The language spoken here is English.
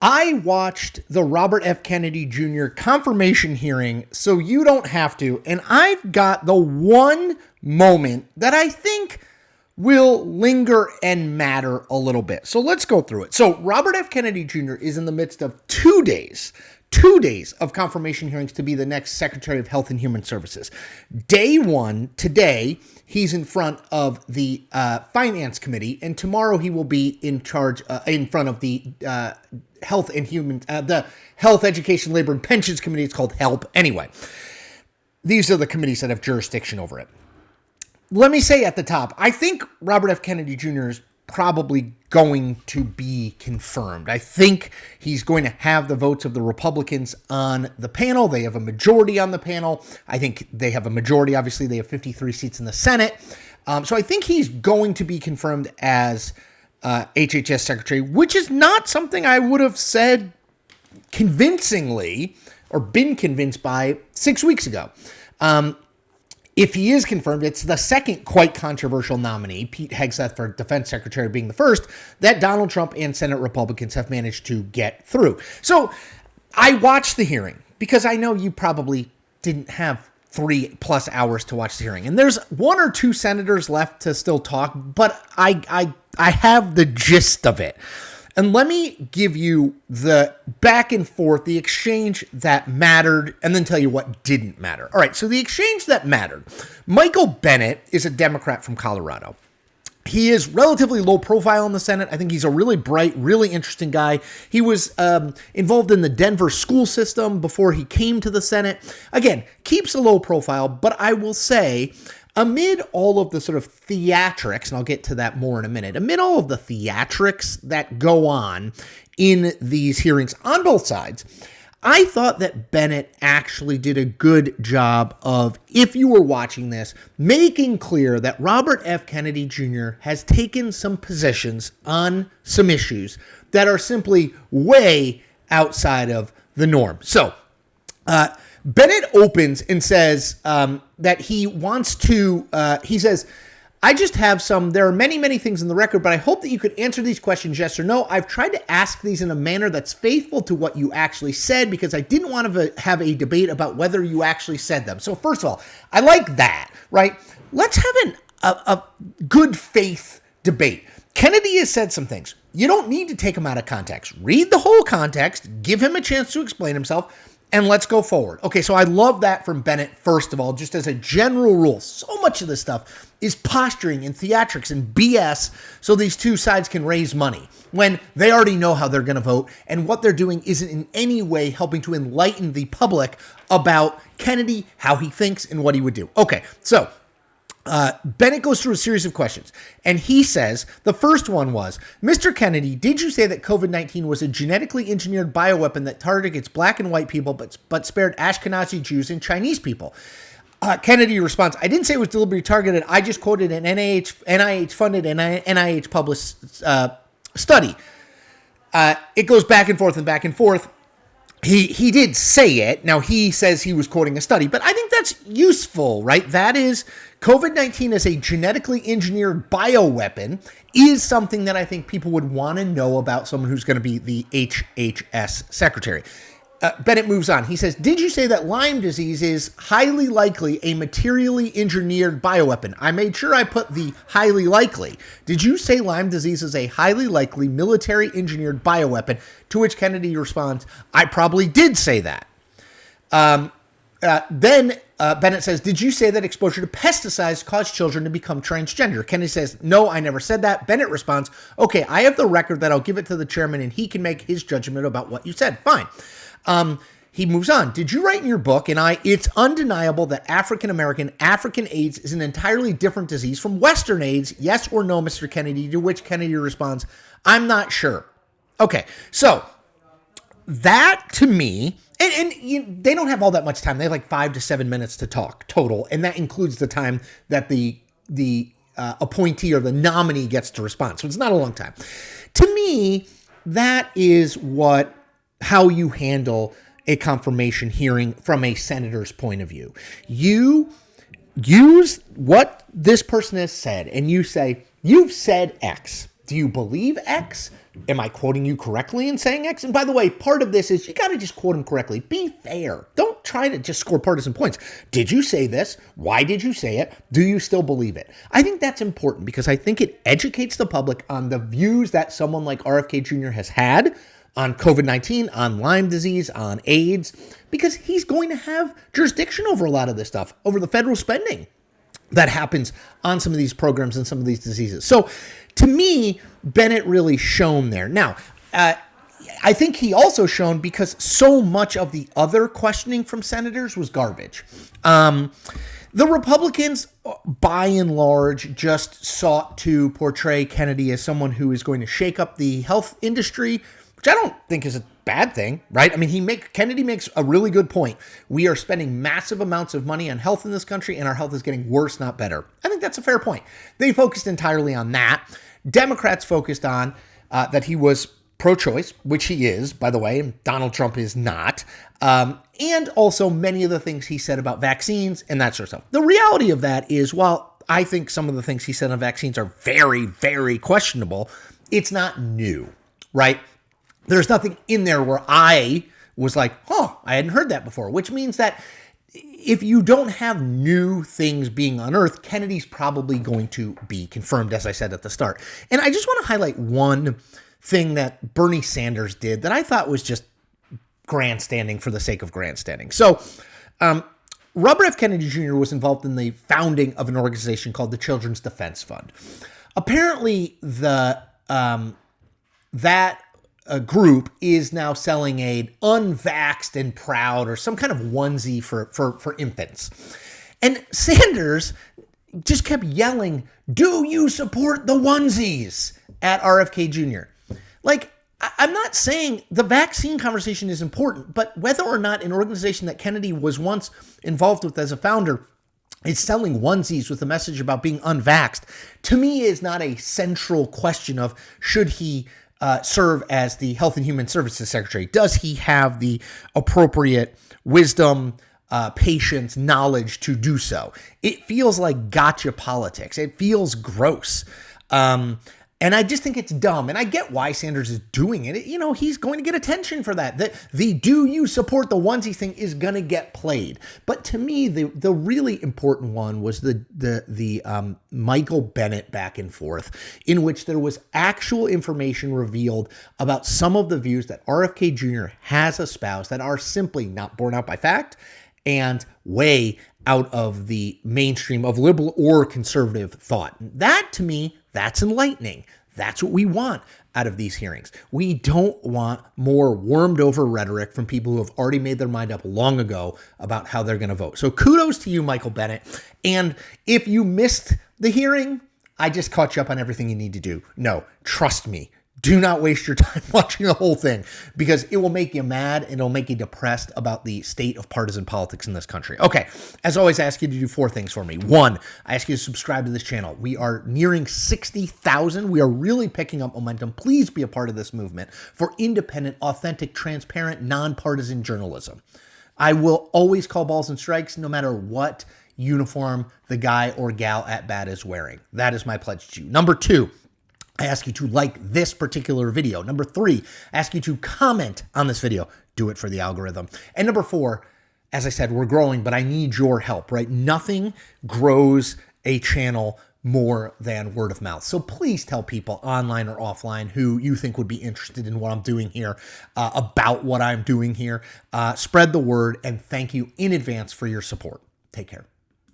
I watched the Robert F. Kennedy Jr. confirmation hearing, so you don't have to. And I've got the one moment that I think will linger and matter a little bit. So let's go through it. So Robert F. Kennedy Jr. is in the midst of 2 days of confirmation hearings to be the next Secretary of Health and Human Services. Day one, today, he's in front of the Finance Committee, and tomorrow he will be in charge, in front of the Health and Human, the Health, Education, Labor, and Pensions Committee. It's called HELP. Anyway, these are the committees that have jurisdiction over it. Let me say at the top, I think Robert F. Kennedy Jr. is probably going to be confirmed. I think he's going to have the votes of the Republicans on the panel. They have a majority on the panel. I think they have a majority. Obviously, they have 53 seats in the Senate. So I think he's going to be confirmed as HHS Secretary, which is not something I would have said convincingly or been convinced by 6 weeks ago. If he is confirmed, it's the second quite controversial nominee, Pete Hegseth for Defense Secretary being the first, that Donald Trump and Senate Republicans have managed to get through. So I watched the hearing because I know you probably didn't have 3+ hours to watch the hearing. And there's 1 or 2 senators left to still talk, but I have the gist of it. And let me give you the back and forth, the exchange that mattered, and then tell you what didn't matter. All right, so the exchange that mattered. Michael Bennett is a Democrat from Colorado. He is relatively low profile in the Senate. I think he's a really bright, really interesting guy. He was involved in the Denver school system before he came to the Senate. Again, keeps a low profile, but I will say, amid all of the sort of theatrics, and I'll get to that more in a minute, amid all of the theatrics that go on in these hearings on both sides, I thought that Bennett actually did a good job of, if you were watching this, making clear that Robert F. Kennedy Jr. has taken some positions on some issues that are simply way outside of the norm. So, Bennett opens and says that he wants to, he says, I just have there are many, many things in the record, but I hope that you could answer these questions yes or no. I've tried to ask these in a manner that's faithful to what you actually said because I didn't want to have a debate about whether you actually said them. So first of all, I like that, right? Let's have a good faith debate. Kennedy has said some things. You don't need to take them out of context. Read the whole context, give him a chance to explain himself, and let's go forward. Okay, so I love that from Bennett, first of all, just as a general rule. So much of this stuff is posturing and theatrics and BS so these two sides can raise money when they already know how they're going to vote, and what they're doing isn't in any way helping to enlighten the public about Kennedy, how he thinks, and what he would do. Okay, so Bennett goes through a series of questions, and he says, the first one was, Mr. Kennedy, did you say that COVID-19 was a genetically engineered bioweapon that targets black and white people but spared Ashkenazi Jews and Chinese people? Kennedy responds, I didn't say it was deliberately targeted. I just quoted an NIH-funded and NIH-published study. It goes back and forth and back and forth. He did say it. Now, he says he was quoting a study, but I think that's useful, right? That is, COVID-19 as a genetically engineered bioweapon is something that I think people would want to know about someone who's going to be the HHS secretary. Bennett moves on. He says, did you say that Lyme disease is highly likely a materially engineered bioweapon? I made sure I put the highly likely. Did you say Lyme disease is a highly likely military engineered bioweapon? To which Kennedy responds, I probably did say that. Then Bennett says, did you say that exposure to pesticides caused children to become transgender? Kennedy says, no, I never said that. Bennett responds, okay, I have the record that I'll give it to the chairman and he can make his judgment about what you said. Fine. He moves on. Did you write in your book, it's undeniable that African AIDS is an entirely different disease from Western AIDS. Yes or no, Mr. Kennedy? To which Kennedy responds, I'm not sure. Okay, so that to me, and they don't have all that much time. They have like 5 to 7 minutes to talk total, and that includes the time that the appointee or the nominee gets to respond. So it's not a long time. To me, that is how you handle a confirmation hearing from a senator's point of view. You use what this person has said, and you say, you've said X. Do you believe X? Am I quoting you correctly in saying X? And by the way, part of this is you got to just quote him correctly. Be fair. Don't try to just score partisan points. Did you say this? Why did you say it? Do you still believe it? I think that's important because I think it educates the public on the views that someone like RFK Jr. has had on COVID-19, on Lyme disease, on AIDS, because he's going to have jurisdiction over a lot of this stuff, over the federal spending that happens on some of these programs and some of these diseases. So to me, Bennett really shone there. Now, I think he also shone because so much of the other questioning from senators was garbage. The Republicans, by and large, just sought to portray Kennedy as someone who is going to shake up the health industry, which I don't think is a bad thing, right? I mean, Kennedy makes a really good point. We are spending massive amounts of money on health in this country, and our health is getting worse, not better. I think that's a fair point. They focused entirely on that. Democrats focused on that he was pro-choice, which he is, by the way, and Donald Trump is not, and also many of the things he said about vaccines and that sort of stuff. The reality of that is, while I think some of the things he said on vaccines are very, very questionable, it's not new, right? There's nothing in there where I was like, I hadn't heard that before, which means that if you don't have new things being unearthed, Kennedy's probably going to be confirmed, as I said at the start. And I just want to highlight one thing that Bernie Sanders did that I thought was just grandstanding for the sake of grandstanding. So, Robert F. Kennedy Jr. was involved in the founding of an organization called the Children's Defense Fund. Apparently, that group is now selling a unvaxxed and proud or some kind of onesie for infants. And Sanders just kept yelling, "Do you support the onesies?" at RFK Jr. Like, I'm not saying the vaccine conversation is important, but whether or not an organization that Kennedy was once involved with as a founder is selling onesies with a message about being unvaxxed, to me is not a central question of should he serve as the Health and Human Services Secretary. Does he have the appropriate wisdom, patience, knowledge to do so? It feels like gotcha politics. It feels gross. And I just think it's dumb. And I get why Sanders is doing it. He's going to get attention for that. The do you support the onesie thing is going to get played. But to me, the really important one was the Michael Bennett back and forth, in which there was actual information revealed about some of the views that RFK Jr. has espoused that are simply not borne out by fact and way out of the mainstream of liberal or conservative thought. That, to me, that's enlightening. That's what we want out of these hearings. We don't want more wormed over rhetoric from people who have already made their mind up long ago about how they're going to vote. So kudos to you, Michael Bennett. And if you missed the hearing, I just caught you up on everything you need to do. No, trust me. Do not waste your time watching the whole thing because it will make you mad and it'll make you depressed about the state of partisan politics in this country. Okay, as always, I ask you to do 4 things for me. 1, I ask you to subscribe to this channel. We are nearing 60,000. We are really picking up momentum. Please be a part of this movement for independent, authentic, transparent, nonpartisan journalism. I will always call balls and strikes no matter what uniform the guy or gal at bat is wearing. That is my pledge to you. Number 2, I ask you to like this particular video. Number 3, I ask you to comment on this video. Do it for the algorithm. And number 4, as I said, we're growing, but I need your help, right? Nothing grows a channel more than word of mouth. So please tell people online or offline who you think would be interested in what I'm doing here, about what I'm doing here. Spread the word, and thank you in advance for your support. Take care.